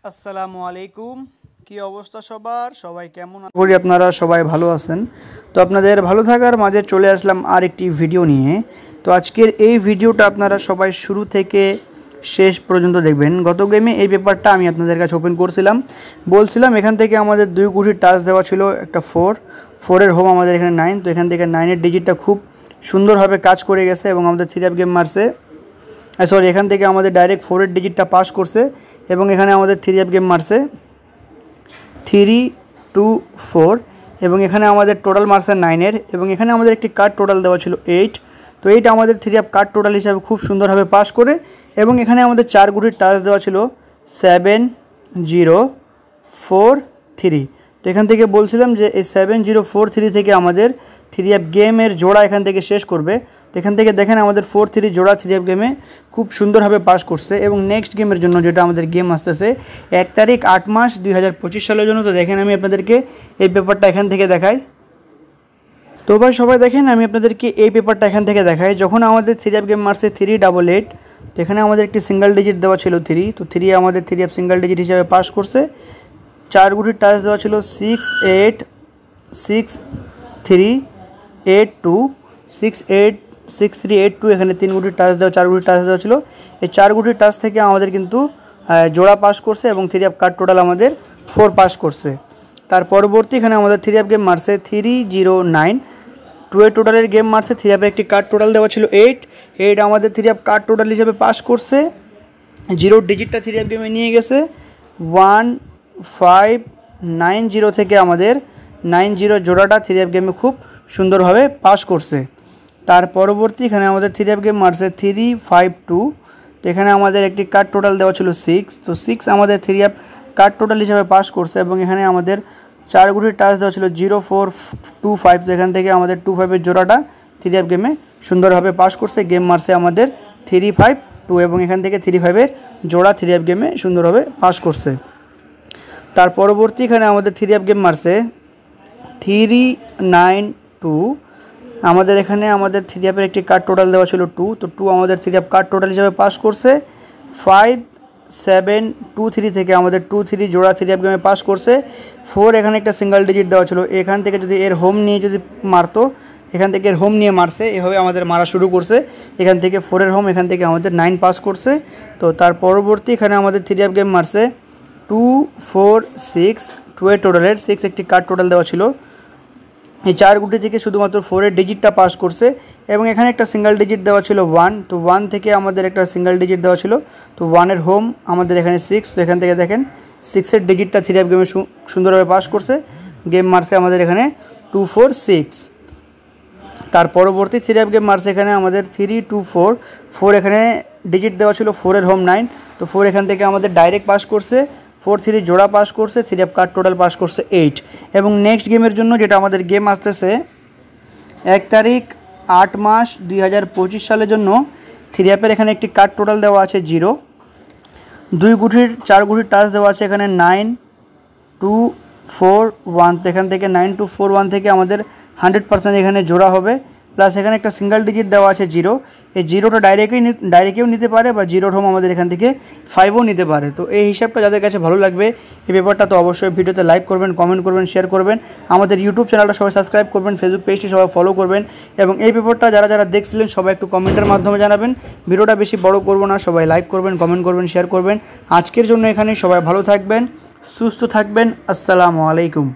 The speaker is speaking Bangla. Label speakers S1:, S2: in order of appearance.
S1: আসসালামু আলাইকুম। কি অবস্থা সবার? সবাই কেমন আছেন? করি আপনারা সবাই ভালো আছেন। তো আপনাদের ভালো থাকার মাঝে চলে আসলাম আর একটি ভিডিও নিয়ে। তো আজকের এই ভিডিওটা আপনারা সবাই শুরু থেকে শেষ পর্যন্ত দেখবেন। গত গেমে এই পেপারটা আমি আপনাদের কাছে ওপেন করছিলাম, বলছিলাম এখান থেকে আমাদের 2 গুটির টাচ দেওয়া ছিল, একটা 4 এর হোম আমাদের এখানে 9। তো এখান থেকে 9 এর ডিজিটটা খুব সুন্দরভাবে কাজ করে গেছে এবং আমাদের 3 আপ গেম মারছে। সরি, এখান থেকে আমাদের ডাইরেক্ট 4 এর ডিজিটটা পাস করছে এবং এখানে আমাদের 3 আপ গেম মারছে 3 2 4 এবং এখানে আমাদের টোটাল মারছে 9 এর এবং এখানে আমাদের একটি কার্ড টোটাল দেওয়া ছিল 8। তো এইটা আমাদের 3 আপ কার্ড টোটাল হিসাবে খুব সুন্দরভাবে পাস করে এবং এখানে আমাদের 4 গুটির টাচ দেওয়া ছিল 7 0 4 3। তো এখান থেকে বলছিলাম যে এই 7 0 4 3 থেকে আমাদের 3 আপ গেমের জোড়া এখান থেকে শেষ করবে। তো এখান থেকে দেখেন আমাদের 4 3 জোড়া 3 আপ গেমে খুব সুন্দরভাবে পাস করছে এবং নেক্সট গেমের জন্য যেটা আমাদের গেম আসতেছে 1 তারিখ 8 মাস 2025 সালের জন্য। তো দেখেন আমি আপনাদেরকে এই পেপারটা এখান থেকে দেখাই। তো ভাই সবাই দেখেন আমি আপনাদেরকে এই পেপারটা এখান থেকে দেখাই। যখন আমাদের 3 আপ গেম মারছে 388, তো এখানে আমাদের একটি সিঙ্গেল ডিজিট দেওয়া ছিল 3। তো 3 আমাদের 3 আপ সিঙ্গেল ডিজিট হিসাবে পাস করছে। 4 গুটির টাচ দেওয়া ছিল 6 8 6 3 8 2 6 8 6 3 8 2। এখানে 3 গুটির টাচ দেওয়া 4 গুটির টাচ দেওয়া ছিল। এই 4 গুটির টাচ থেকে আমাদের কিন্তু জোড়া পাস করছে এবং 3 আপ কার্ড টোটাল আমাদের 4 পাস করছে। তার পরবর্তী এখানে আমাদের 3 আপ গেম মারছে 309। 2 এর টোটালের গেম মারছে। 3 আপে একটি কার্ড টোটাল দেওয়া ছিল 8 আমাদের 3 আপ কার্ড টোটাল হিসেবে পাস করছে। 0 ডিজিটটা 3 আপ গেমে নিয়ে গেছে 1590 থেকে আমাদের 90 জোড়াটা 3 আপ গেমে খুব সুন্দরভাবে পাস করছে। তার পরবর্তী এখানে আমাদের 3 আপ গেম মারছে 352। তো এখানে আমাদের একটি কার্ড টোটাল দেওয়া ছিল 6। তো 6 আমাদের 3 আপ কার্ড টোটাল হিসাবে পাস করছে এবং এখানে আমাদের 4 গুটির টাচ দেওয়া ছিল 0425। তো এখান থেকে আমাদের 25 জোড়াটা 3 আপ গেমে সুন্দরভাবে পাস করছে। গেম মারছে আমাদের 352 এবং এখান থেকে 35 জোড়া 3 আপ গেমে সুন্দরভাবে পাস করছে। তার পরবর্তী এখানে আমাদের 3 আপ গেম মারছে 392। আমাদের এখানে আমাদের 3 আপের একটি কার্ড টোটাল দেওয়া ছিল 2। তো 2 আমাদের 3 আপ কার্ড টোটাল হিসাবে পাস করছে। 5723 থেকে আমাদের 23 জোড়া 3 আপ গেমে পাস করছে। 4 এখানে একটা সিঙ্গেল ডিজিট দেওয়া ছিল। এখান থেকে যদি এর হোম নিয়ে যদি মারতো, এখান থেকে এর হোম নিয়ে মারছে, এভাবে আমাদের মারা শুরু করছে। এখান থেকে 4 এর হোম, এখান থেকে আমাদের 9 পাস করছে। তো তার পরবর্তী এখানে আমাদের 3 আপ গেম মারছে 246। 2 এর টোটালের 6 একটি কার্ড টোটাল দেওয়া ছিল। এই 4 গুটি থেকে শুধুমাত্র 4 এর ডিজিটটা পাস করছে এবং এখানে একটা সিঙ্গেল ডিজিট দেওয়া ছিল 1। তো 1 থেকে আমাদের একটা সিঙ্গেল ডিজিট দেওয়া ছিল। তো 1 এর হোম আমাদের এখানে 6। তো এখান থেকে দেখেন 6 এর ডিজিটটা 3 আপ গেমে সুন্দরভাবে পাস করছে। গেম মারছে আমাদের এখানে 246। তার পরবর্তী 3 আপ গেম মারছে এখানে আমাদের 324। 4 এখানে ডিজিট দেওয়া ছিল 4 এর হোম 9। তো 4 এখান থেকে আমাদের ডাইরেক্ট পাস করছে। 4 3 জোড়া পাস করছে। 3 আপ কার্ড টোটাল পাস করছে 8 এবং নেক্সট গেমের জন্য যেটা আমাদের গেম আসতেছে 1 তারিখ 8 মাস 2025 সালের জন্য 3 আপের এখানে একটি কার্ড টোটাল দেওয়া আছে 0। 2 গুটির 4 গুটির টাচ দেওয়া আছে এখানে 9 2 4 1। তো এখান থেকে 9 2 4 1 থেকে আমাদের 100% এখানে জোড়া হবে। প্লাস এখানে একটা সিঙ্গেল ডিজিট দেওয়া আছে 0। এই 0টা ডাইরেক্টেও নিতে পারে বা 0 হোম আমাদের এখান থেকে 5ও নিতে পারে। তো এই হিসাবটা যাদের কাছে ভালো লাগবে এই পেপারটা, তো অবশ্যই ভিডিওতে লাইক করবেন, কমেন্ট করবেন, শেয়ার করবেন। আমাদের ইউটিউব চ্যানেলটা সবাই সাবস্ক্রাইব করবেন, ফেসবুক পেজটি সবাই ফলো করবেন এবং এই পেপারটা যারা যারা দেখছিলেন সবাই একটু কমেন্টের মাধ্যমে জানাবেন। ভিডিওটা বেশি বড় করব না, সবাই লাইক করবেন, কমেন্ট করবেন, শেয়ার করবেন। আজকের জন্য এখানে সবাই ভালো থাকবেন, সুস্থ থাকবেন। আসসালামু আলাইকুম।